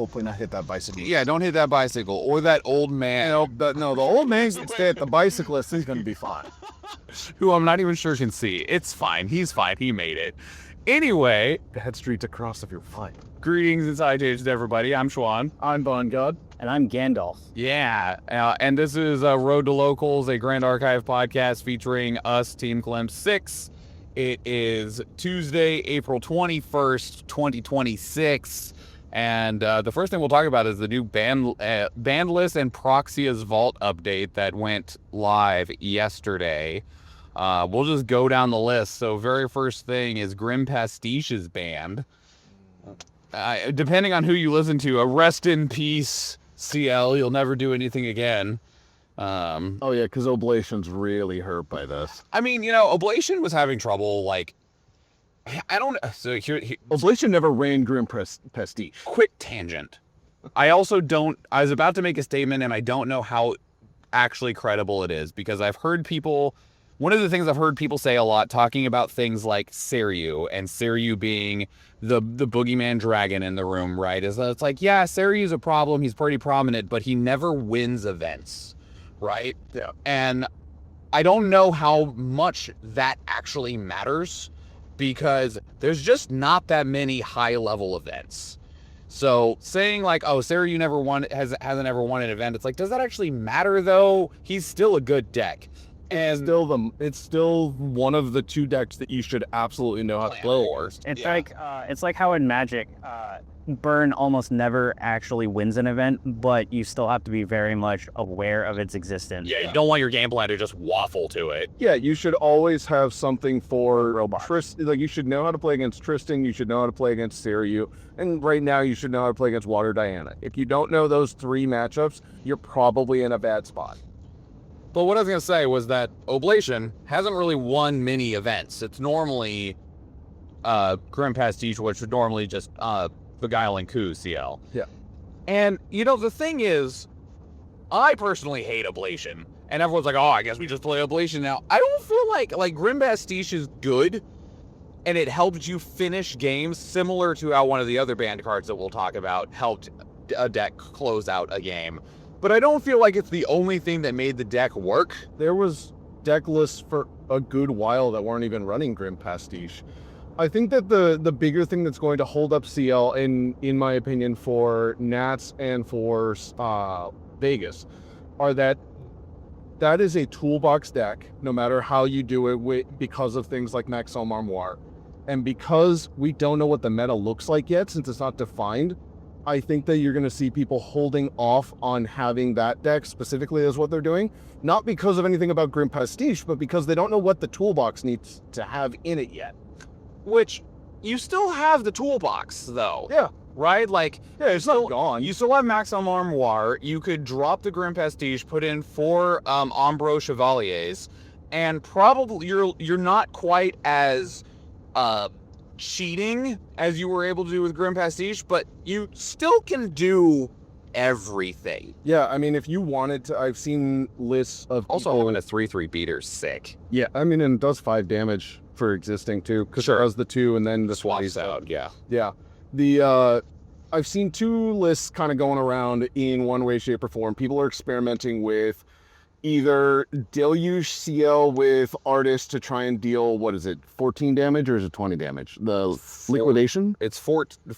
hopefully not hit that bicycle. Yeah, don't hit that bicycle or that old man. The old man can stay at the bicyclist. He's going to be fine. Who I'm not even sure can see. It's fine. He's fine. He made it. Anyway, The head streets across if you're fine. greetings and salutations to everybody. I'm Schwahn. I'm Vongod. And I'm Gandalf. Yeah, and this is Road to Locals, a Grand Archive podcast featuring us, Team Clem 6. It is Tuesday, April 21st, 2026. And the first thing we'll talk about is the new band list and Proxia's Vault update that went live yesterday. We'll just go down the list. So very first thing is Grim Pastiche is banned. Depending on who you listen to, rest in peace, CL. You'll never do anything again. Oh, yeah, because Oblation's really hurt by this. I mean, Oblation was having trouble, like, I don't... So here Oblation never ran Grim Pastiche. quick tangent. I also don't... I was about to make a statement, and I don't know how actually credible it is, because I've heard people... One of the things I've heard people say a lot, talking about things like Seiryu, and Seiryu being the boogeyman dragon in the room, right? Is that it's like, yeah, Seiryu's a problem, he's pretty prominent, but he never wins events, right? Yeah. And I don't know how much that actually matters, because there's just not that many high-level events. So saying like, oh, Seiryu hasn't ever won an event, it's like, does that actually matter though? He's still a good deck. And It's still one of the two decks that you should absolutely know how to play against. It's like how in Magic, Burn almost never actually wins an event, but you still have to be very much aware of its existence. yeah, you don't want your game plan to just waffle to it. Yeah, you should always have something for Robots. Like, you should know how to play against Tristan, you should know how to play against Seiryu, and right now you should know how to play against Water Diana. If you don't know those three matchups, you're probably in a bad spot. But what I was going to say was that Oblation hasn't really won many events. It's normally Grim Pastiche, which would normally just Beguiling Coup CL. Yeah. And, the thing is, I personally hate Oblation. And everyone's like, oh, I guess we just play Oblation now. I don't feel like Grim Pastiche is good, and it helps you finish games similar to how one of the other banned cards that we'll talk about helped a deck close out a game. But I don't feel like it's the only thing that made the deck work. There was deck lists for a good while that weren't even running Grim Pastiche. I think that the bigger thing that's going to hold up CL, in my opinion, for Nats and for Vegas, are that is a toolbox deck, no matter how you do it, because of things like Maximum Armoire. And because we don't know what the meta looks like yet, since it's not defined, I think that you're going to see people holding off on having that deck specifically as what they're doing. Not because of anything about Grim Pastiche, but because they don't know what the toolbox needs to have in it yet. Which, you still have the toolbox, though. Yeah. Right? Like, Yeah, it's not gone. you still have Maximum Armoire. You could drop the Grim Pastiche, put in 4 Ombro Chevaliers, and probably you're not quite as cheating as you were able to do with Grim Pastiche, but you still can do everything. Yeah, I mean, if you wanted to, I've seen lists of Also, people, having a 3/3 beater's sick. Yeah, I mean, and it does 5 damage for existing too, because Sure. it does the 2 and then the Swaps 20. out, yeah. Yeah. I've seen 2 lists kind of going around in one way, shape, or form. People are experimenting with either Deluge CL with Artist to try and deal, 14 damage or is it 20 damage? The Liquidation? It's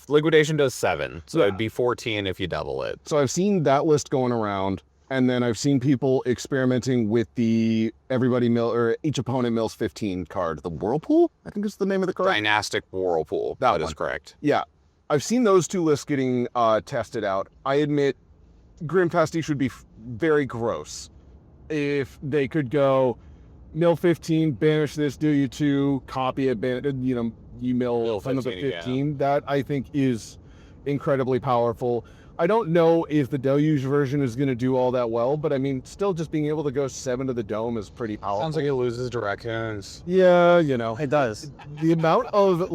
Liquidation does 7, so Yeah. it'd be 14 if you double it. So I've seen that list going around, and then I've seen people experimenting with the each opponent mills 15 card. The Whirlpool, I think is the name of the card. Dynastic Whirlpool. That is correct. Yeah, I've seen those 2 lists getting tested out. I admit Grim Pastiche would be very gross if they could go mill 15, banish this, do you 2, copy it, you mill 15. That I think is incredibly powerful. I don't know if the Deluge version is going to do all that well, but I mean, still just being able to go 7 to the dome is pretty powerful. Sounds like it loses to raccoons. Yeah, It does. the amount of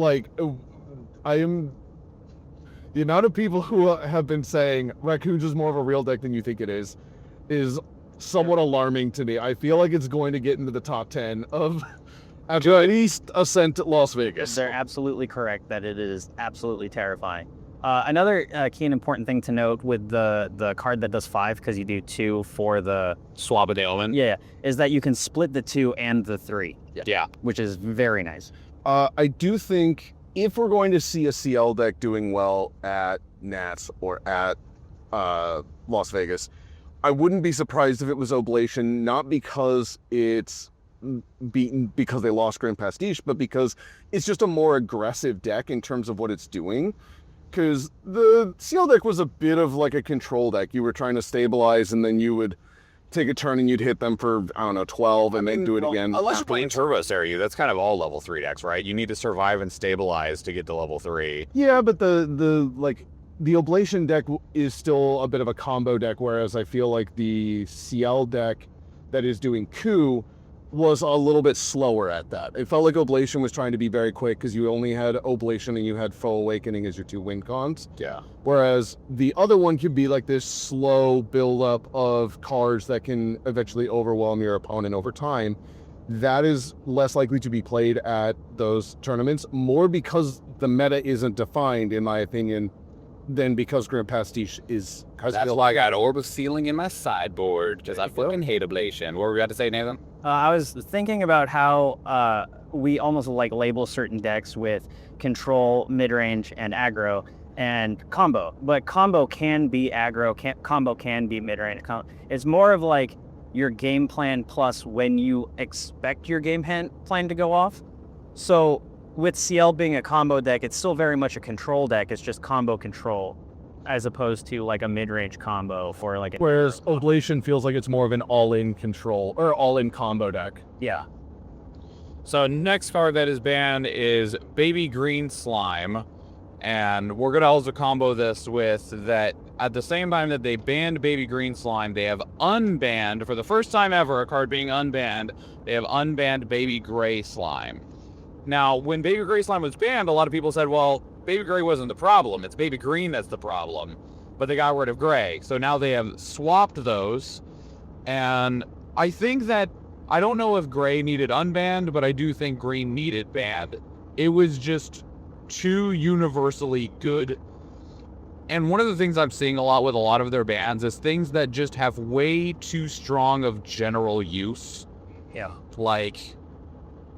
the amount of people who have been saying Raccoons is more of a real deck than you think it is somewhat alarming to me. I feel like it's going to get into the top 10 of at least Ascent at Las Vegas. They're absolutely correct that it is absolutely terrifying. Another key and important thing to note with the card that does 5, because you do 2 for the Swap of the element. yeah, is that you can split the 2 and the 3. Yeah. Which is very nice. I do think if we're going to see a CL deck doing well at Nats or at Las Vegas, I wouldn't be surprised if it was Oblation, not because it's beaten because they lost Grand Pastiche, but because it's just a more aggressive deck in terms of what it's doing. Because the CL deck was a bit of like a control deck. You were trying to stabilize, and then you would take a turn and you'd hit them for, I don't know, 12, and then do it again. Unless you're playing Turbo Series, that's kind of all level 3 decks, right? You need to survive and stabilize to get to level 3. Yeah, but the Oblation deck is still a bit of a combo deck, whereas I feel like the CL deck that is doing Coup was a little bit slower at that. It felt like Oblation was trying to be very quick because you only had Oblation and you had Foe Awakening as your 2 win cons. Yeah. Whereas the other one could be like this slow build-up of cards that can eventually overwhelm your opponent over time. That is less likely to be played at those tournaments, more because the meta isn't defined, in my opinion, than because Grand Pastiche is. That's why I got Orb of Sealing in my sideboard, because I fucking hate Oblation. What were we about to say, Nathan? I was thinking about how we almost like label certain decks with control, mid-range, and aggro, and combo. But combo can be aggro, combo can be mid-range. It's more of like your game plan plus when you expect your game plan to go off. So with CL being a combo deck, it's still very much a control deck. It's just combo control, as opposed to like a mid-range combo for like. Whereas Oblation feels like it's more of an all-in control or all-in combo deck. Yeah. So next card that is banned is Baby Green Slime, and we're gonna also combo this with that. At the same time that they banned Baby Green Slime, they have unbanned, for the first time ever, a card being unbanned. They have unbanned Baby Gray Slime. Now, when Baby Gray Slime was banned, a lot of people said, well, Baby Gray wasn't the problem. It's Baby Green that's the problem. But they got rid of Gray. So now they have swapped those. And I think that, I don't know if Gray needed unbanned, but I do think Green needed banned. It was just too universally good. And one of the things I'm seeing a lot with a lot of their bans is things that just have way too strong of general use. Yeah. Like,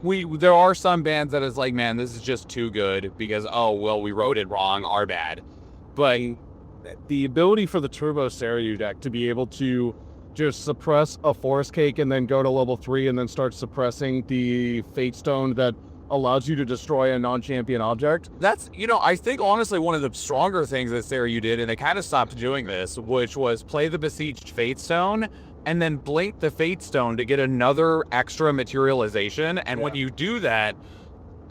there are some bands that is like, man, this is just too good because, oh, well, we wrote it wrong, our bad. But the ability for the Turbo Seiryu deck to be able to just suppress a Forest Cake and then go to level 3 and then start suppressing the Fate Stone that allows you to destroy a non-champion object. That's, I think honestly one of the stronger things that Seiryu did, and they kind of stopped doing this, which was play the Besieged Fate Stone and then blink the Fate Stone to get another extra materialization. And when you do that,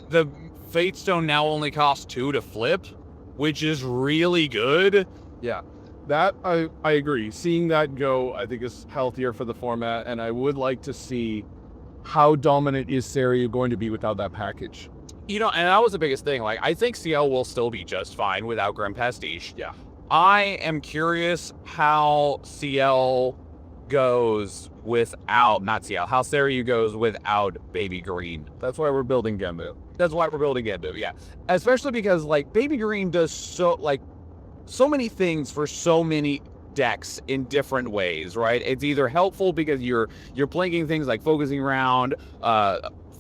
the Fate Stone now only costs 2 to flip, which is really good. Yeah, that I agree. Seeing that go, I think, is healthier for the format, and I would like to see how dominant is Seiryu going to be without that package. And that was the biggest thing. Like, I think CL will still be just fine without Grand Pastiche. Yeah. I am curious how CL goes without, not CL, how Seiryu goes without Baby Green. That's why we're building Genbu. That's why we're building Genbu, yeah. Especially because, like, Baby Green does so many things for so many decks in different ways, right? It's either helpful because you're blinking things like Focusing Round,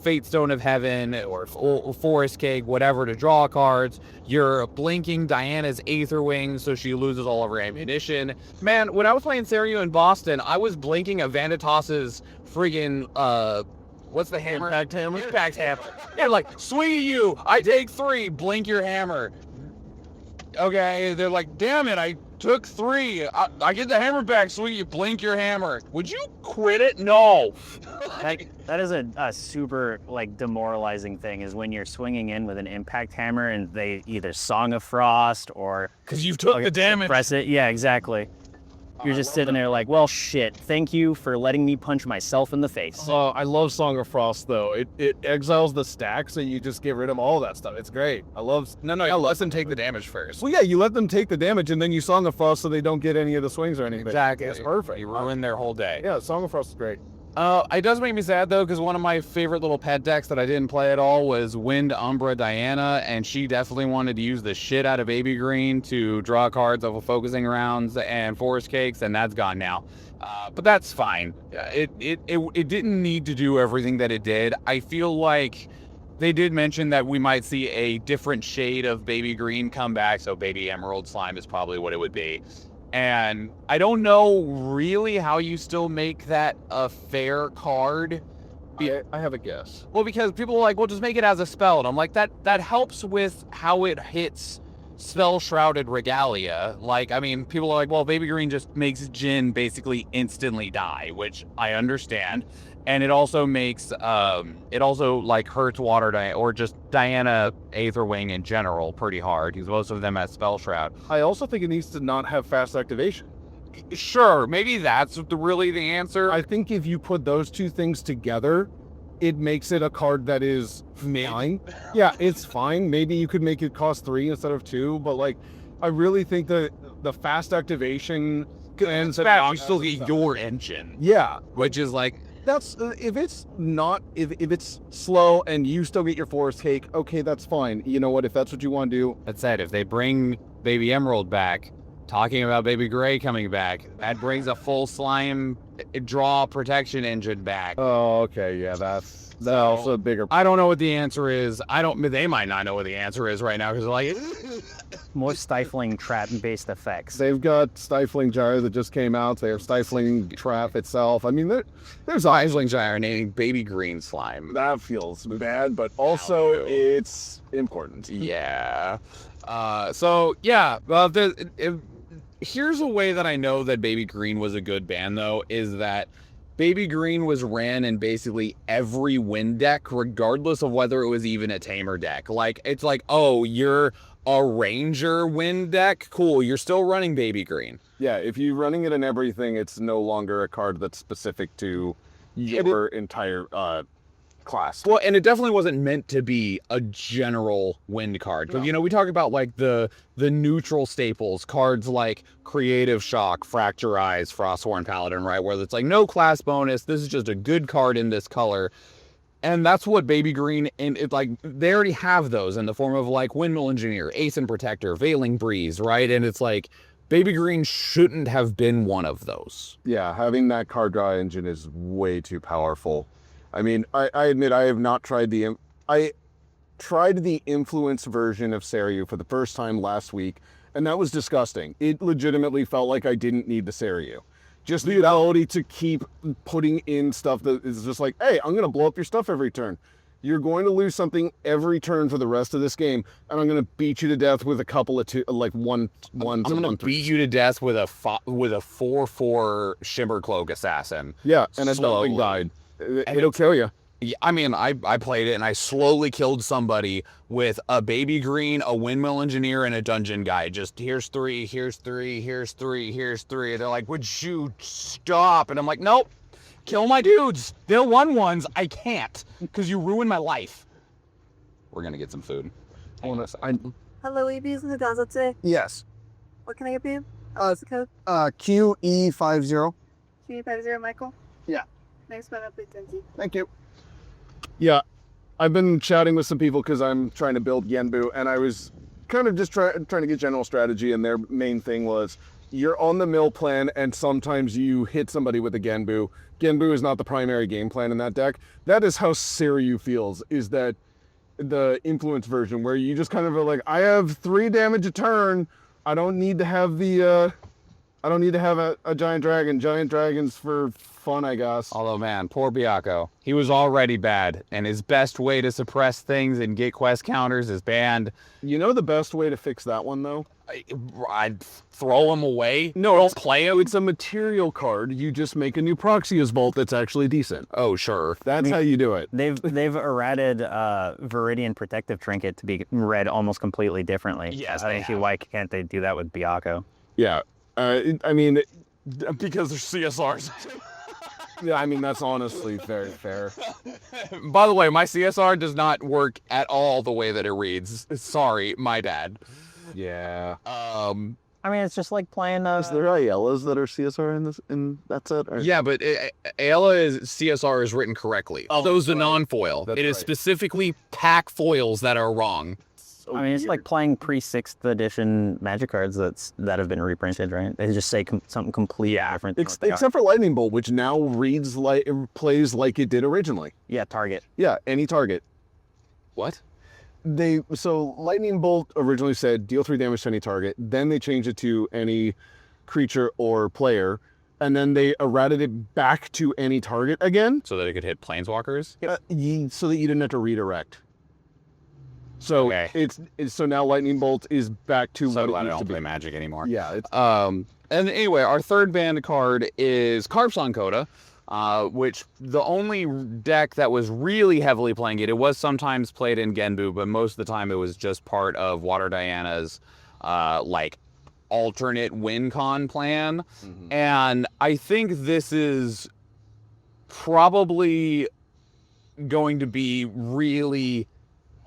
Fate Stone of Heaven, or Forest Cake, whatever, to draw cards. You're blinking Diana's Aether Wings so she loses all of her ammunition. Man, when I was playing Seiryu in Boston, I was blinking a Vanitas's friggin' what's the hammer? Impact hammer? Impact hammer. Yeah, like, swing at you, I take 3, blink your hammer. Okay, they're like, damn it, I took 3. I get the hammer back, swing you, blink your hammer. Would you quit it? No. That is a super, like, demoralizing thing, is when you're swinging in with an impact hammer and they either Song of Frost or... Because you've took the damage. Press it. Yeah, exactly. You're just sitting there like, well, shit, thank you for letting me punch myself in the face. I love Song of Frost, though. It exiles the stack, so you just get rid of all that stuff. It's great. I love... No, let them take the damage first. Well, yeah, you let them take the damage, and then you Song of Frost so they don't get any of the swings or anything. Exactly. It's perfect. You ruin their whole day. Yeah, Song of Frost is great. It does make me sad though, because one of my favorite little pet decks that I didn't play at all was Wind Umbra Diana, and she definitely wanted to use the shit out of Baby Green to draw cards off of focusing rounds and forest cakes, and that's gone now. But that's fine. It didn't need to do everything that it did. I feel like they did mention that we might see a different shade of Baby Green come back, so Baby Emerald Slime is probably what it would be. And I don't know really how you still make that a fair card. I have a guess. Well, because people are like, well, just make it as a spell. And I'm like, that helps with how it hits spell-shrouded regalia. Like, I mean, people are like, well, Baby Green just makes Jin basically instantly die, which I understand. And it also makes, like hurts Water Diana, or just Diana Aetherwing in general pretty hard, because most of them have Spell Shroud. I also think it needs to not have fast activation. Sure, maybe that's really the answer. I think if you put those two things together, it makes it a card that is fine. Yeah, it's fine. Maybe you could make it cost 3 instead of 2, but like, I really think that the fast activation ends you still get your engine. Yeah, Which is like, that's if it's slow and you still get your forest cake, okay, that's fine. You know what? If that's what you want to do, that said, if they bring Baby Emerald back, talking about Baby Gray coming back, that brings a full slime draw protection engine back. oh, okay, yeah, that's also a bigger. I don't know what the answer is. They might not know what the answer is right now, because they're like, More stifling trap-based effects. They've got Stifling Gyre that just came out. They have Stifling Trap itself. I mean, there's Stifling Gyre naming Baby Green Slime. that feels bad, but also it's important. Yeah. Here's a way that I know that Baby Green was a good ban, though, is that Baby Green was ran in basically every wind deck, regardless of whether it was even a tamer deck. Like, it's like, oh, you're a ranger wind deck? Cool, you're still running Baby Green. Yeah, if you're running it in everything, it's no longer a card that's specific to your entire class. Well, and it definitely wasn't meant to be a general wind card. But, we talk about, like, the neutral staples, cards like Creative Shock, Fracture Eyes, Frostworn Paladin, right? Where it's like, no class bonus, this is just a good card in this color. And that's what Baby Green, and it, like, they already have those in the form of, like, Windmill Engineer, Ace and Protector, Veiling Breeze, right? And it's like, Baby Green shouldn't have been one of those. Yeah, having that card draw engine is way too powerful. I mean, I admit I have not tried I tried the influence version of Seiryu for the first time last week, and that was disgusting. It legitimately felt like I didn't need the Seiryu. Just the ability to keep putting in stuff that is just like, hey, I'm going to blow up your stuff every turn. You're going to lose something every turn for the rest of this game, and I'm going to beat you to death with a couple of one. I'm going to beat you to death with a 4/4 Shimmer Cloak Assassin. Yeah, and a nothing died. It'll kill you. I mean, I played it, and I slowly killed somebody with a Baby Green, a Windmill Engineer, and a Dungeon Guide. Just, here's 3, here's 3, here's 3, here's 3. And they're like, would you stop? And I'm like, nope, kill my dudes. They're 1/1s. I can't, because you ruined my life. We're going to get some food. Hello, EBs in the Gaza. Yes. What can I get for you? What's the code? QE50. QE50, Michael? Yeah. Next one up, please, Tenji. Thank you. Yeah, I've been chatting with some people because I'm trying to build Genbu, and I was kind of just trying to get general strategy, and their main thing was, you're on the mill plan, and sometimes you hit somebody with a Genbu. Genbu is not the primary game plan in that deck. That is how Seiryu feels, is that the influence version, where you just kind of are like, I have 3 damage a turn, I don't need to have a giant dragon. Giant dragons for fun, I guess. Although, man, poor Byakko. He was already bad, and his best way to suppress things and get quest counters is banned. You know the best way to fix that one, though? I'd throw him away. No, don't play him. It's a material card. You just make a new Proxius Vault that's actually decent. Oh, sure. That's how you do it. They've errated Viridian Protective Trinket to be read almost completely differently. Yes, I don't see why can't they do that with Byakko. Yeah. I mean, Because they're CSRs. yeah, I mean, that's honestly very fair. By the way, my CSR does not work at all the way that it reads. Sorry, my dad. Yeah. I I mean, it's just like playing. Is there Ayelas that are CSR in that set? Or? Yeah, but Ayla CSR is written correctly. Oh, so is the right. non-foil. That's It is right. specifically pack foils that are wrong. I mean, it's like playing pre-6th edition Magic cards that have been reprinted, right? They just say something completely different. Than what they are. Except for Lightning Bolt, which now plays like it did originally. Yeah, target. Yeah, any target. What? So Lightning Bolt originally said deal 3 damage to any target. Then they changed it to any creature or player, and then they errated it back to any target again, So that it could hit planeswalkers? so that you didn't have to redirect. So Okay. it's so now Lightning Bolt is back to So what glad it I used don't to be. play Magic anymore. Yeah, it's And anyway, our third banned card is Carpsong Coda, which the only deck that was really heavily playing it was sometimes played in Genbu, but most of the time it was just part of Water Diana's like alternate win con plan. And I think this is probably going to be really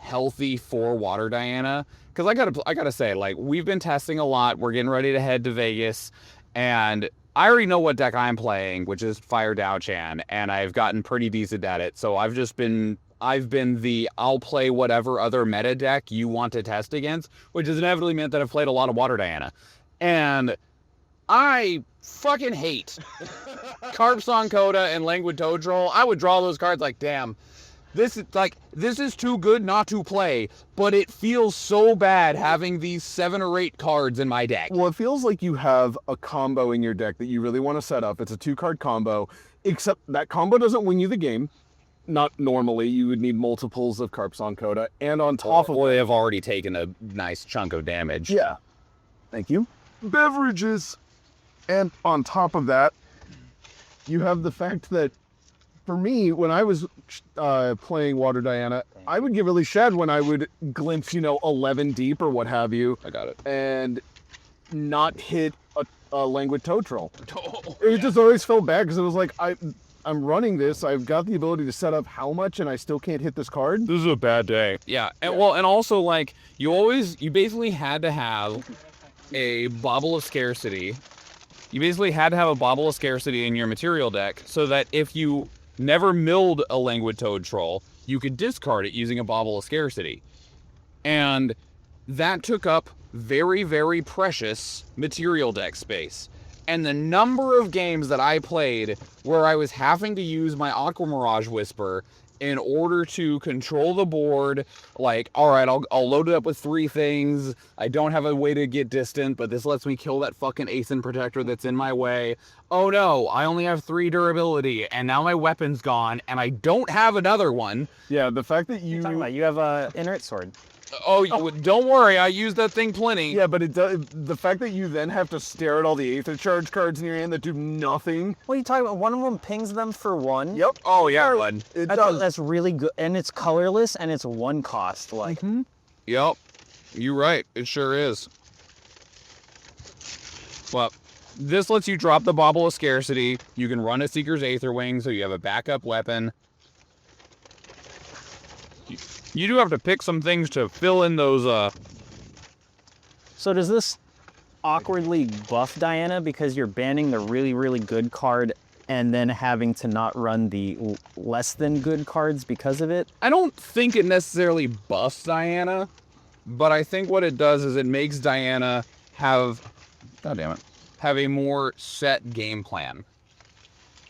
healthy for Water Diana, because I gotta say, like, we've been testing a lot. We're getting ready to head to Vegas, and I already know what deck I'm playing, which is Fire Dao-Chan, and I've gotten pretty decent at it. So I've been the I'll play whatever other meta deck you want to test against, which has inevitably meant that I've played a lot of Water Diana, and I fucking hate Carpsong Coda and Languid Toad Troll. I would draw those cards like, damn. This is too good not to play, but it feels so bad having these 7 or 8 cards in my deck. well, it feels like you have a combo in your deck that you really want to set up. It's a 2-card combo, except that combo doesn't win you the game. Not normally. You would need multiples of Carpsong Coda, and on top of They have already taken a nice chunk of damage. yeah, thank you, beverages, and on top of that, you have the fact that for me, when I was playing Water Diana, I would get really sad when I would glimpse, 11 deep or what have you, I got it. and not hit a Languid Toad Troll. It just always felt bad because it was like, I'm running this, I've got the ability to set up how much, and I still can't hit this card. This is a bad day. Yeah, and well, and also, like, you basically had to have a Bauble of Scarcity. You basically had to have a Bauble of Scarcity in your material deck so that if you never milled a Languid Toad Troll, you could discard it using a Bauble of Scarcity. And that took up very, very precious material deck space. And the number of games that I played where I was having to use my Aqua Mirage Whisper in order to control the board, like, all right, I'll load it up with 3 things. I don't have a way to get distant, but this lets me kill that fucking Aeson Protector that's in my way. Oh no, I only have 3 durability, and now my weapon's gone, and I don't have another one. Yeah, the fact that Talking about, you have a Inert Sword. Oh, don't worry, I use that thing plenty. Yeah, but the fact that you then have to stare at all the Aether Charge cards in your hand that do nothing. What are you talking about? One of them pings them for 1. Yep. Oh yeah, bud. It does. That's really good, and it's colorless, and it's 1 cost. Like, Yep, you're right. It sure is. Well, this lets you drop the Bauble of Scarcity. You can run a Seeker's Aetherwing, so you have a backup weapon. You do have to pick some things to fill in those, So does this awkwardly buff Diana because you're banning the really, really good card and then having to not run the less than good cards because of it? I don't think it necessarily buffs Diana, but I think what it does is it makes Diana have, have a more set game plan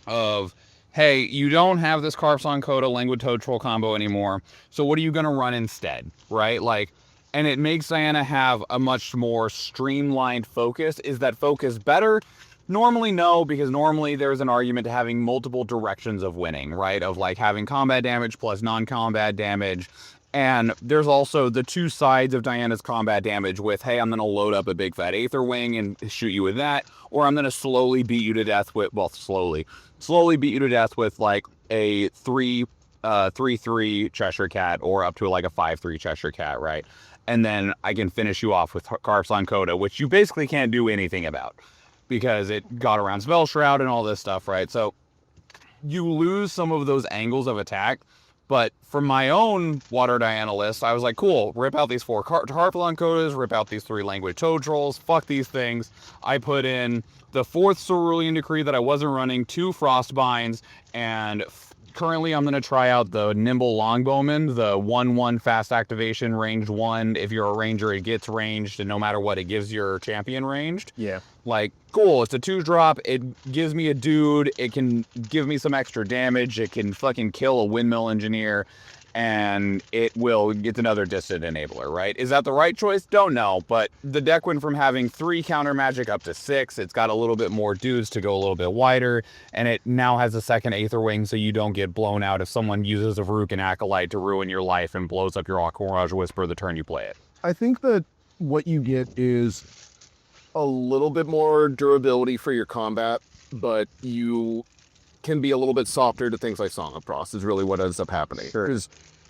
of, hey, you don't have this Carpsong Coda Languid Toad Troll combo anymore, so what are you going to run instead, right? Like, and it makes Diana have a much more streamlined focus. Is that focus better? Normally, no, because normally there's an argument to having multiple directions of winning, right? Of like having combat damage plus non-combat damage. And there's also the 2 sides of Diana's combat damage with, hey, I'm going to load up a big fat Aether Wing and shoot you with that, or I'm going to slowly beat you to death with, well, slowly beat you to death with like a 3/3 Cheshire Cat or up to like a 5/3 Cheshire Cat, right? And then I can finish you off with Carpsong Coda, which you basically can't do anything about because it got around Spell Shroud and all this stuff, right? So you lose some of those angles of attack, But for my own Water Diana list, I was like, cool, rip out these 4 Harpalon Codas, rip out these 3 Languid Toad Trolls, fuck these things. I put in the 4th Cerulean Decree that I wasn't running, 2 Frostbinds, and currently I'm going to try out the Nimble Longbowman, the 1/1 fast activation, ranged 1. If you're a ranger, it gets ranged, and no matter what, it gives your champion ranged. Yeah. Like, cool, it's a 2-drop, it gives me a dude, it can give me some extra damage, it can fucking kill a Windmill Engineer, and it will get another distant enabler, right? Is that the right choice? Don't know, but the deck went from having 3 counter magic up to 6. It's got a little bit more dudes to go a little bit wider, and it now has a second Aether Wing, so you don't get blown out if someone uses a Varukan Acolyte to ruin your life and blows up your Aquarage Whisper the turn you play it. I think that what you get is a little bit more durability for your combat, but you can be a little bit softer to things like Song of Frost is really what ends up happening. Because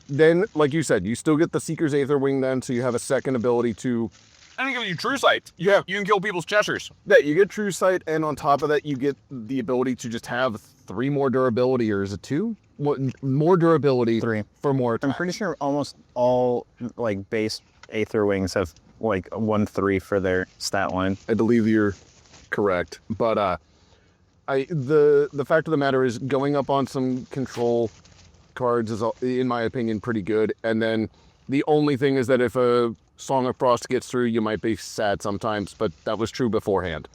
then, like you said, you still get the Seeker's Aether Wing then, so you have a second ability to... And it gives you True Sight. Yeah. You can kill people's Cheshires. Yeah, you get True Sight, and on top of that, you get the ability to just have 3 more durability, or is it 2? More durability 3 for more I'm attack. pretty sure almost all like base Aether Wings have like 1/3 for their stat line. I believe you're correct, but the fact of the matter is going up on some control cards is, in my opinion, pretty good. And then the only thing is that if a Song of Frost gets through, you might be sad sometimes, but that was true beforehand.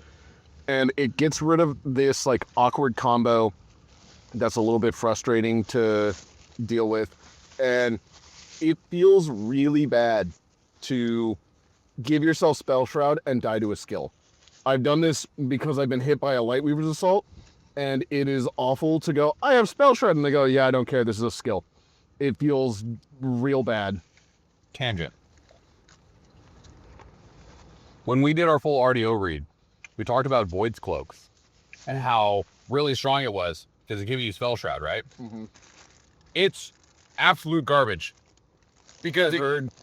And it gets rid of this like awkward combo that's a little bit frustrating to deal with, and it feels really bad to give yourself Spell Shroud and die to a skill. I've done this because I've been hit by a Lightweaver's Assault, and it is awful to go, I have Spell Shroud, and they go, yeah, I don't care, this is a skill. It feels real bad. Tangent. When we did our full RDO read, we talked about Void's Cloaks and how really strong it was because it gives you Spell Shroud, right? Mm-hmm. It's absolute garbage because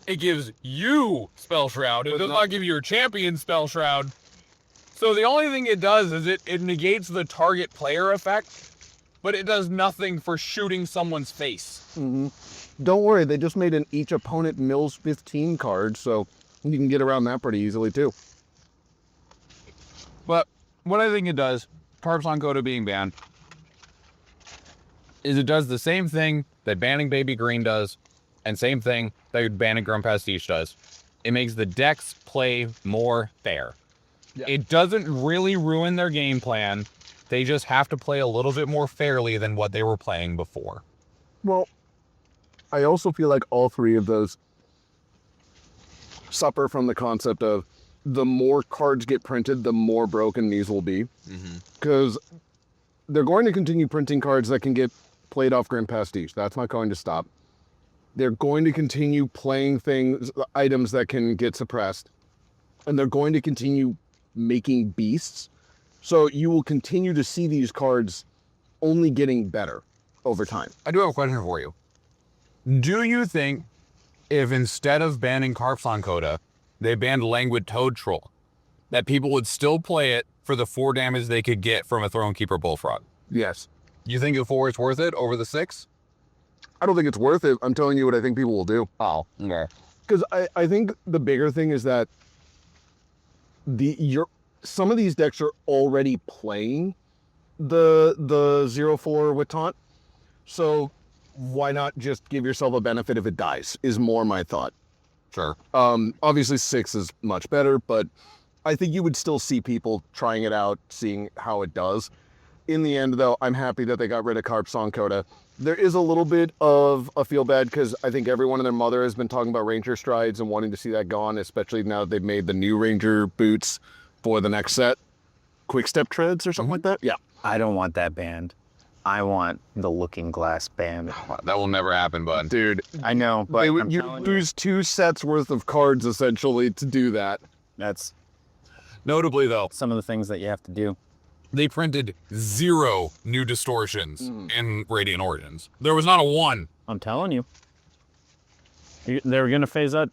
it gives you Spell Shroud. It does not give your champion Spell Shroud. So the only thing it does is it negates the target player effect, but it does nothing for shooting someone's face. Mm-hmm. Don't worry, they just made an each opponent mills 15 card, so you can get around that pretty easily too. But what I think it does, Carpsong Coda being banned, is it does the same thing that banning Baby Green does, and same thing that banning Pastiche does. It makes the decks play more fair. Yeah. It doesn't really ruin their game plan. They just have to play a little bit more fairly than what they were playing before. Well, I also feel like all 3 of those suffer from the concept of the more cards get printed, the more broken these will be. Because they're going to continue printing cards that can get played off Pastiche. That's not going to stop. They're going to continue playing items that can get suppressed. And they're going to continue making beasts. So you will continue to see these cards only getting better over time. I do have a question for you. Do you think if instead of banning Carpsong Coda, they banned Languid Toad Troll, that people would still play it for the 4 damage they could get from a Thronekeeper Bullfrog? Yes. You think the 4 is worth it over the 6? I don't think it's worth it. I'm telling you what I think people will do. Oh, okay. Because I think the bigger thing is that some of these decks are already playing the 0/4 with taunt. So why not just give yourself a benefit if it dies, is more my thought. Sure. Obviously 6 is much better, but I think you would still see people trying it out, seeing how it does. In the end, though, I'm happy that they got rid of Carpsong Coda. There is a little bit of a feel bad because I think everyone and their mother has been talking about Ranger Strides and wanting to see that gone, especially now that they've made the new Ranger boots for the next set. Quick Step Treads or something like that? Yeah. I don't want that banned. I want the Looking Glass banned. That will never happen, bud. Dude, I know, but you lose 2 sets worth of cards essentially to do that. That's Notably, though, some of the things that you have to do. they printed 0 new distortions in Radiant Origins. There was not a 1. I'm telling you. They were going to phase out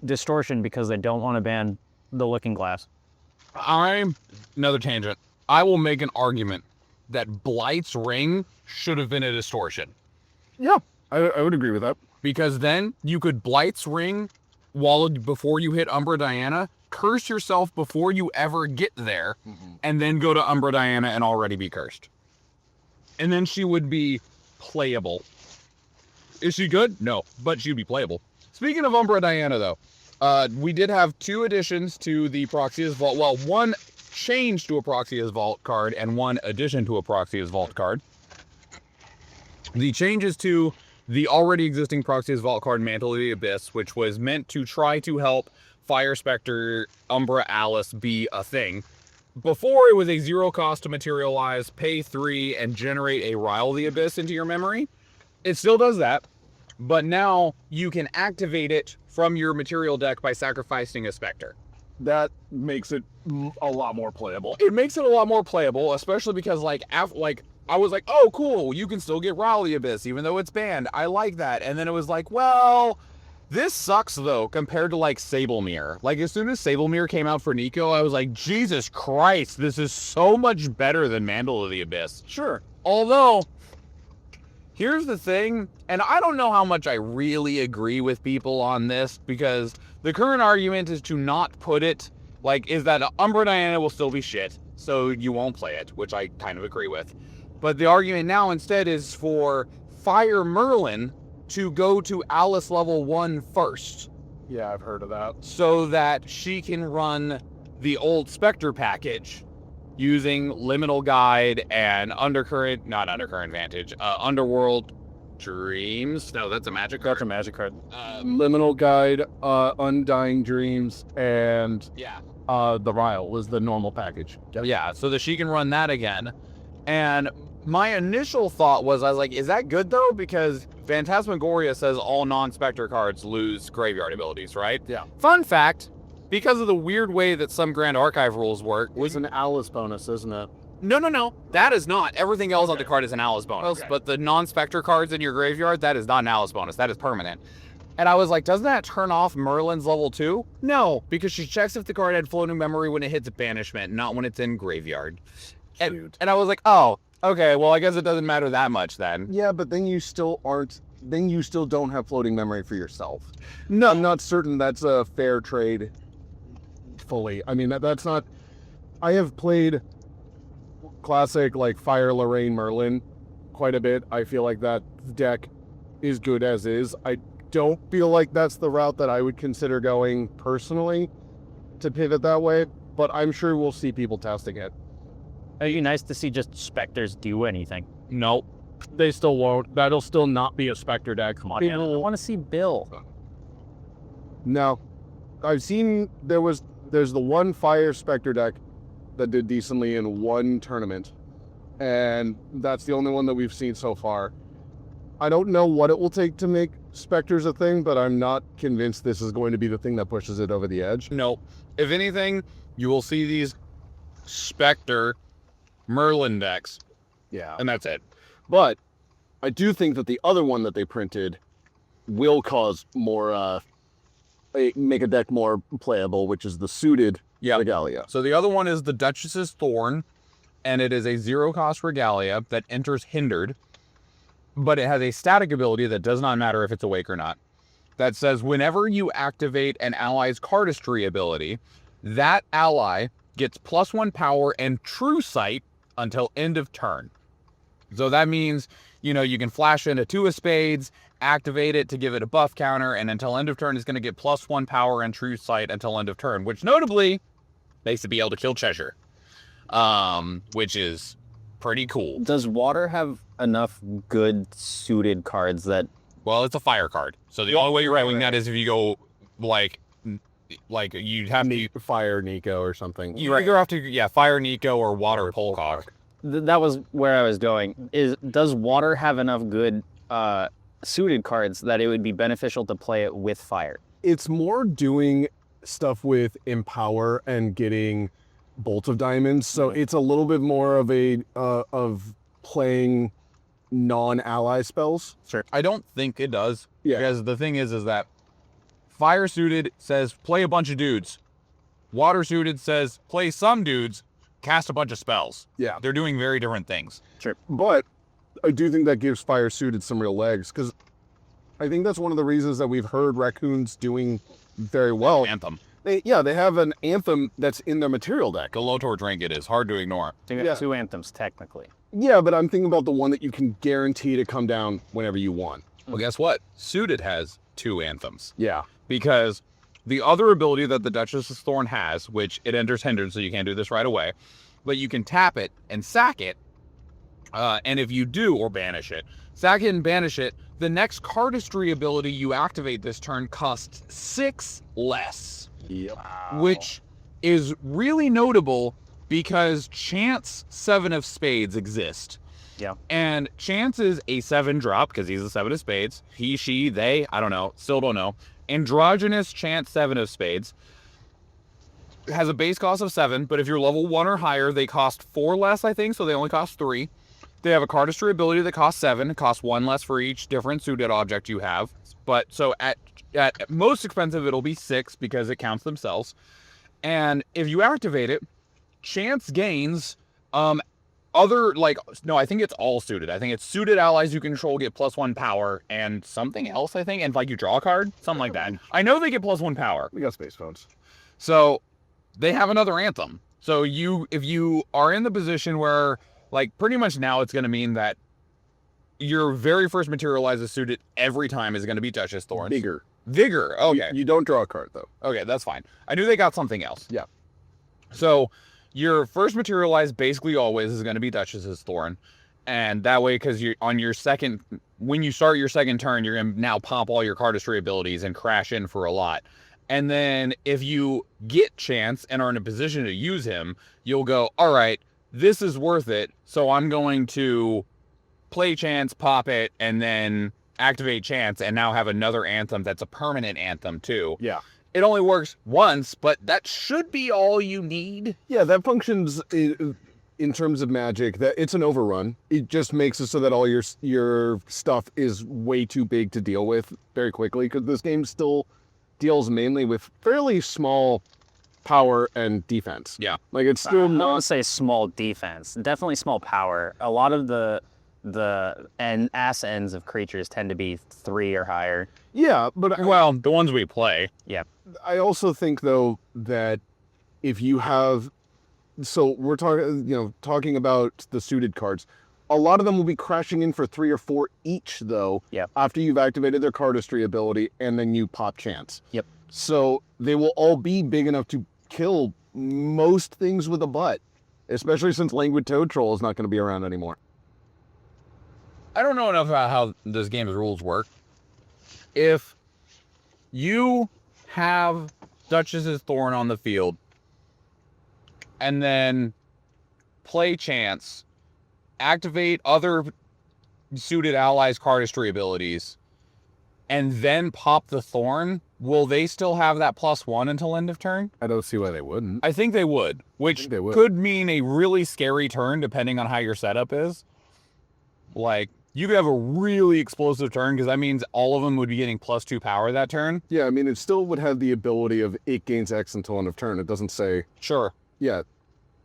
distortion because they don't want to ban the Looking Glass. Another tangent. I will make an argument that Blight's Ring should have been a distortion. Yeah, I would agree with that. Because then you could Blight's Ring before you hit Umbra Diana, curse yourself before you ever get there, and then go to Umbra Diana and already be cursed. And then she would be playable. Is she good? No, but she'd be playable. Speaking of Umbra Diana, though, we did have 2 additions to the Proxia's Vault. Well, 1 change to a Proxia's Vault card and 1 addition to a Proxia's Vault card. The changes to the already existing Proxia's Vault card, Mantle of the Abyss, which was meant to try to help Fire Spectre Umbra Alice be a thing. Before, it was a 0 cost to materialize, pay 3, and generate a Rile of the Abyss into your memory. It still does that, but now you can activate it from your material deck by sacrificing a Spectre. That makes it a lot more playable. It makes it a lot more playable, especially because, I was like, oh, cool, you can still get Rile of the Abyss, even though it's banned. I like that. And then it was like, well, this sucks, though, compared to, Sablemere. As soon as Sablemere came out for Nico, I was like, Jesus Christ, this is so much better than Mantle of the Abyss. Sure. Although, here's the thing, and I don't know how much I really agree with people on this, because the current argument is to not put it, is that Umbra Diana will still be shit, so you won't play it, which I kind of agree with. But the argument now instead is for Fire Merlin to go to Alice level 1 first. Yeah, I've heard of that. So that she can run the old Spectre package using Liminal Guide and Underworld Dreams. No, that's a magic card. That's a magic card. Liminal Guide, Undying Dreams, and Yeah. the Rile was the normal package. Yeah, so that she can run that again. And my initial thought was, I was like, is that good though? Because Phantasmagoria says all non-Spectre cards lose graveyard abilities, right? Yeah. Fun fact, because of the weird way that some Grand Archive rules work, It's an Alice bonus, isn't it? No. That is not. Everything else on the card is an Alice bonus. Okay. But the non-Spectre cards in your graveyard, that is not an Alice bonus. That is permanent. And I was like, doesn't that turn off Merlin's level 2? No, because she checks if the card had floating memory when it hits banishment, not when it's in graveyard. And I was like, oh, okay, well, I guess it doesn't matter that much then. Yeah, but then you still don't have floating memory for yourself. No, I'm not certain that's a fair trade fully. I mean, that's not... I have played classic, Fire Lorraine Merlin quite a bit. I feel like that deck is good as is. I don't feel like that's the route that I would consider going personally to pivot that way, but I'm sure we'll see people testing it. It'd be nice to see just Spectres do anything. Nope. They still won't. That'll still not be a Spectre deck. Come on, man. I want to see Bill. No. I've seen there's the one Fire Spectre deck that did decently in one tournament. And that's the only one that we've seen so far. I don't know what it will take to make Spectres a thing, but I'm not convinced this is going to be the thing that pushes it over the edge. No. If anything, you will see these Spectre Merlin decks, Yeah. and that's it. But I do think that the other one that they printed will cause more, make a deck more playable, which is the suited Regalia. So the other one is the Duchess's Thorn, and it is a 0 cost Regalia that enters hindered, but it has a static ability that does not matter if it's awake or not. That says whenever you activate an ally's cardistry ability, that ally gets +1 power and true sight until end of turn. So that means, you can flash into 2 of spades, activate it to give it a buff counter, and until end of turn is going to get +1 power and true sight until end of turn, which notably makes it be able to kill Cheshire, which is pretty cool. Does Water have enough good suited cards that... Well, it's a fire card, so the only way you're writing that is if you go, you'd have to... Fire Nico or something. You either have to, Fire Nico or Water Polcock. That was where I was going. Does Water have enough good suited cards that it would be beneficial to play it with Fire? It's more doing stuff with Empower and getting Bolt of Diamonds, so it's a little bit more of of playing non-ally spells. Sure. I don't think it does. Yeah. Because the thing is that Fire suited says play a bunch of dudes. Water suited says play some dudes, cast a bunch of spells. Yeah. They're doing very different things. Sure. But I do think that gives Fire Suited some real legs, because I think that's one of the reasons that we've heard Raccoons doing very well. Anthem. They have an Anthem that's in their material deck. The Lotor Trinket is hard to ignore. So you got 2 anthems, technically. Yeah, but I'm thinking about the one that you can guarantee to come down whenever you want. Well, guess what? Suited has 2 anthems. Yeah. Because the other ability that the Duchess's Thorn has, which it enters hindered, so you can't do this right away, but you can tap it and sack it, and if you do, or banish it, sack it and banish it, the next cardistry ability you activate this turn costs 6 less. Yep. Which is really notable because Chance 7 of Spades exist. Yeah. And Chance is a 7 drop because he's a 7 of Spades. He, she, they, I don't know, still don't know. Androgynous Chance 7 of Spades has a base cost of 7, but if you're level 1 or higher, they cost 4 less, I think, so they only cost 3. They have a cardistry ability that costs 7. It costs 1 less for each different suited object you have. But so at most expensive, it'll be 6 because it counts themselves. And if you activate it, Chance gains I think it's all suited. I think it's suited allies you control get +1 power and something else, I think. And like you draw a card, something like that. I know they get +1 power. We got Space Phones. So they have another anthem. So if you are in the position where, like, pretty much now it's going to mean that your very first materializes suited every time is going to be Duchess Thorns. Vigor. Okay. You don't draw a card, though. Okay, that's fine. I knew they got something else. Yeah. So your first materialize basically always is going to be Duchess's Thorn. And that way, because when you start your second turn, you're going to now pop all your cardistry abilities and crash in for a lot. And then if you get Chance and are in a position to use him, you'll go, all right, this is worth it. So I'm going to play Chance, pop it, and then activate Chance, and now have another anthem that's a permanent anthem too. Yeah. It only works once, but that should be all you need. Yeah, that functions in terms of Magic. That it's an overrun. It just makes it so that all your stuff is way too big to deal with very quickly, because this game still deals mainly with fairly small power and defense. Yeah. Like, it's still I don't want not... to say small defense, definitely small power. A lot of the ass ends of creatures tend to be 3 or higher. Yeah, but... Well, the ones we play. Yeah. I also think, though, that if you have... So we're talking about the suited cards. A lot of them will be crashing in for 3 or 4 each, though, Yep. after you've activated their cardistry ability, and then you pop Chance. Yep. So they will all be big enough to kill most things with a butt, especially since Languid Toad Troll is not going to be around anymore. I don't know enough about how this game's rules work. If you have Duchess's Thorn on the field and then play Chance, activate other suited allies' cardistry abilities, and then pop the Thorn, will they still have that +1 until end of turn? I don't see why they wouldn't. I think they would, which they would. could mean a really scary turn depending on how your setup is. Like, you could have a really explosive turn, because that means all of them would be getting +2 power that turn. Yeah, I mean, it still would have the ability of it gains X until end of turn. It doesn't say, Sure. yeah,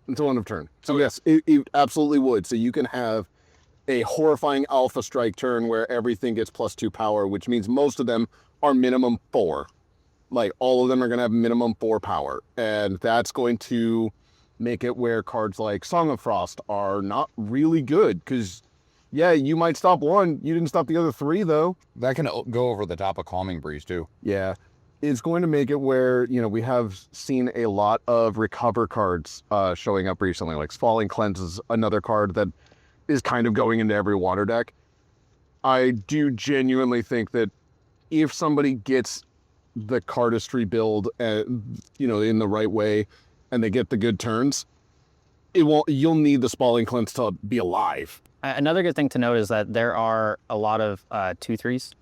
until end of turn. So Okay. yes, it absolutely would. So you can have a horrifying Alpha Strike turn where everything gets +2 power, which means most of them are minimum 4. Like, all of them are going to have minimum 4 power. And that's going to make it where cards like Song of Frost are not really good, because, yeah, you might stop one. You didn't stop the other 3, though. That can go over the top of Calming Breeze, too. Yeah. It's going to make it where, we have seen a lot of recover cards showing up recently. Like, Falling Cleanse is another card that is kind of going into every water deck. I do genuinely think that if somebody gets the cardistry build, in the right way, and they get the good turns, you'll need the Spalling Cleanse to be alive. Another good thing to note is that there are a lot of 2/3s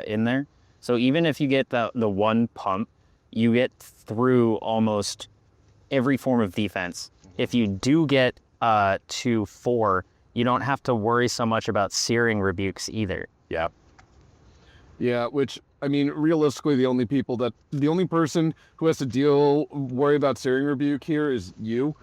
in there. So even if you get the 1 pump, you get through almost every form of defense. If you do get 2/4, you don't have to worry so much about Searing Rebukes either. Yeah. Yeah, which I mean, realistically, the only person who has to worry about Searing Rebuke here is you.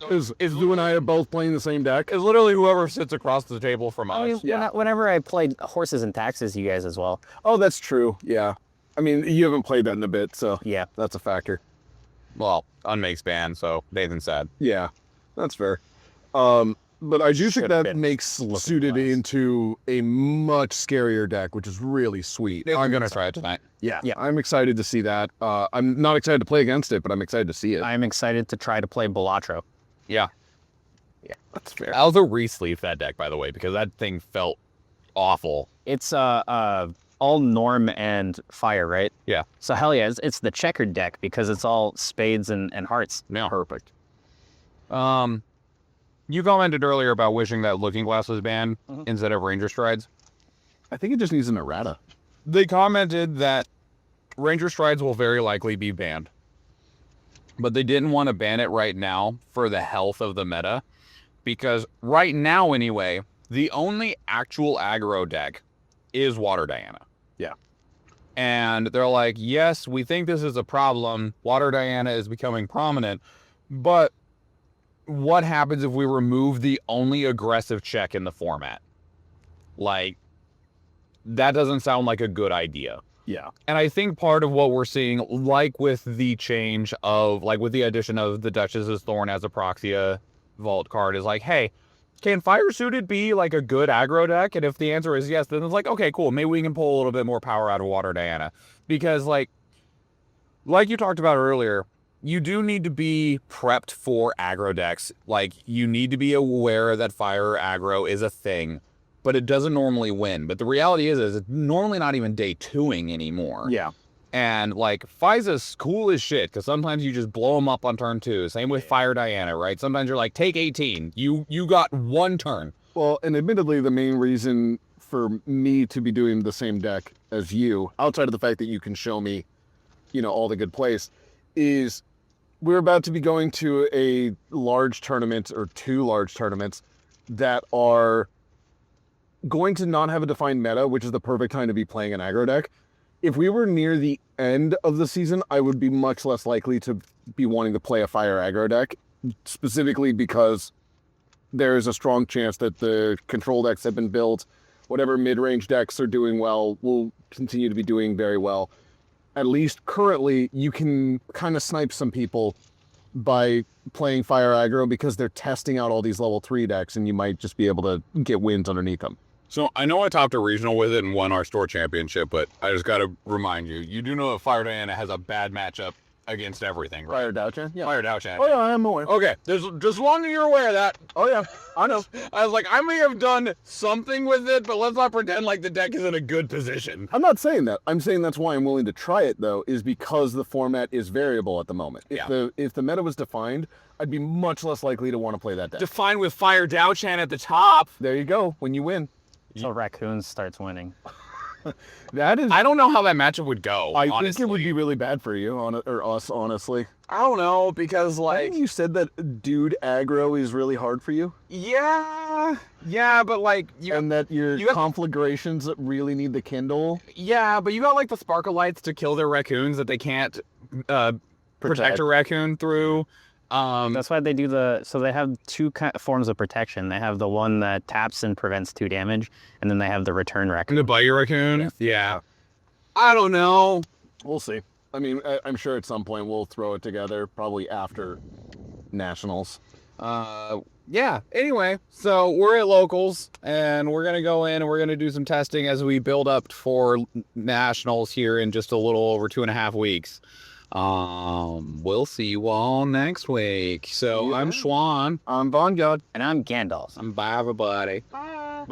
Is you and I are both playing the same deck? It's literally whoever sits across the table from us. I mean, whenever I played Horses and Taxes, you guys as well. Oh, that's true. Yeah. I mean, you haven't played that in a bit, so Yeah. that's a factor. Well, Unmake's banned, so Nathan's sad. Yeah, that's fair. But I do think Should've that been makes looking Suited less. into a much scarier deck, which is really sweet. I'm gonna try it tonight. Yeah, Yeah. I'm excited to see that. I'm not excited to play against it, but I'm excited to see it. I'm excited to try to play Balatro. Yeah. That's fair. I also re-sleeved that deck, by the way, because that thing felt awful. It's all Norm and Fire, right? Yeah. So hell yeah, it's the checkered deck because it's all spades and hearts. Yeah. Perfect. You commented earlier about wishing that Looking Glass was banned instead of Ranger Strides. I think it just needs an errata. They commented that Ranger Strides will very likely be banned, but they didn't want to ban it right now for the health of the meta, because right now anyway, the only actual aggro deck is Water Diana. Yeah. And they're like, yes, we think this is a problem. Water Diana is becoming prominent, but what happens if we remove the only aggressive check in the format? Like, that doesn't sound like a good idea. Yeah. And I think part of what we're seeing, like with the change of, like with the addition of the Duchess's Thorn as a Proxia Vault card, is like, hey, can Fire Suited be like a good aggro deck? And if the answer is yes, then it's like, okay, cool. Maybe we can pull a little bit more power out of Water Diana. Because like you talked about earlier, you do need to be prepped for aggro decks. Like, you need to be aware that fire aggro is a thing, but it doesn't normally win. But the reality is it's normally not even day 2ing anymore. Yeah. And like, Faiza's cool as shit, because sometimes you just blow them up on turn 2. Same with Fire Diana, right? Sometimes you're like, take 18. You got one turn. Well, and admittedly, the main reason for me to be doing the same deck as you, outside of the fact that you can show me, all the good plays, is we're about to be going to a large tournament or 2 large tournaments that are going to not have a defined meta, which is the perfect time to be playing an aggro deck. If we were near the end of the season, I would be much less likely to be wanting to play a fire aggro deck, specifically because there's a strong chance that the control decks have been built. Whatever mid-range decks are doing well will continue to be doing very well. At least currently, you can kind of snipe some people by playing fire aggro because they're testing out all these level 3 decks, and you might just be able to get wins underneath them. So I know I topped a regional with it and won our store championship, but I just got to remind you, you do know that Fire Diana has a bad matchup against everything, right? Fire Dowchan? Yeah. Fire Dowchan. Oh, yeah, I am aware. Okay, just as long as you're aware of that. Oh, yeah, I know. I was like, I may have done something with it, but let's not pretend like the deck is in a good position. I'm not saying that. I'm saying that's why I'm willing to try it, though, is because the format is variable at the moment. If the meta was defined, I'd be much less likely to want to play that deck. Defined with Fire Dowchan at the top. There you go, when you win. So Raccoons starts winning. That is... I don't know how that matchup would go, I honestly. think it would be really bad for you, or us, honestly. I don't know, because I think you said that dude aggro is really hard for you, yeah, but like, and that your you have- conflagrations that really need the kindle. yeah, but you got like the Sparkle Lights to kill their raccoons that they can't protect a raccoon through. That's why they do so they have 2 forms of protection. They have the one that taps and prevents 2 damage, and then they have the return raccoon. The bite your raccoon? Yeah. I don't know. We'll see. I mean, I'm sure at some point we'll throw it together, probably after Nationals. Yeah, anyway, so we're at locals, and we're going to go in and we're going to do some testing as we build up for Nationals here in just a little over 2.5 weeks. We'll see you all next week. So Yeah. I'm Schwahn. I'm Vongod. And I'm Gandalf. Bye, everybody. Bye.